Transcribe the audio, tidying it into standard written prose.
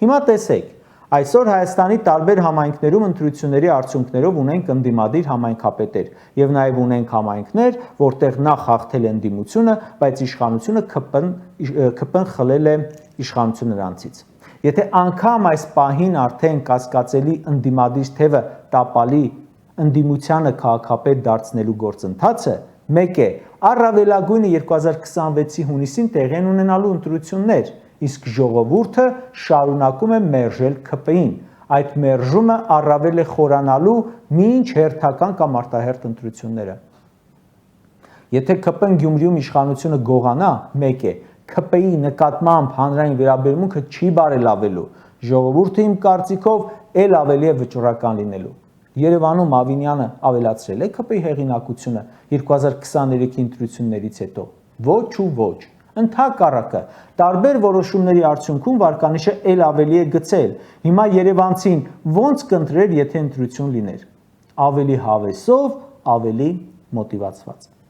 Հիմա տեսեք, այսօր Հայաստանի տարբեր համայնքներում ընտրությունների արդյունքներով ունենք ընդդիմադիր համայնքապետեր եւ նաեւ ունենք համայնքներ, որտեղ նախ հաղթել է ընդդիմությունը, բայց իշխանությունը ԿՊ-ն խլել է իշխանությունը նրանցից։ Եթե անգամ այս պահին արդեն կասկածելի ընդդիմադիր թևը տապալի ընդդիմությանը քաղաքապետ դարձնելու գործընթացը, մեկ է, առավելագույնը 2026-ի հունիսին տեղի են ունենալու ընտրություններ, իսկ ժողովուրդը շարունակում է մերժել ԿՊ-ին։ Այդ մերժումը առավել է խորանալու մինչ հերթական կամ արտահերթ ընտրությունները։ Եթե ԿՊ-ն Գյումրիում իշխանությունը գողանա, մեկ է, ԿՊ-ի նկատմամբ հանրային վերաբերմունքը չի բարելավելու, ժողովուրդը իմ կարծիքով էլ ավելի է վճռական լինելու։ Երևանում Ավինյանը ավելացրել է ԿՊ-ի հեղինակությունը 2023-ի ընտրություններից հետո։ Ոչ ու ոչ։ Ընդհակառակը, տարբեր որոշումների արդյունքում վարկանիշը էլ ավելի է գցել։ Հիմա երևանցին ո՞նց կընտրեր, եթե ընտրություն լիներ։ Ավելի հավեսով, ավելի մոտիվացված։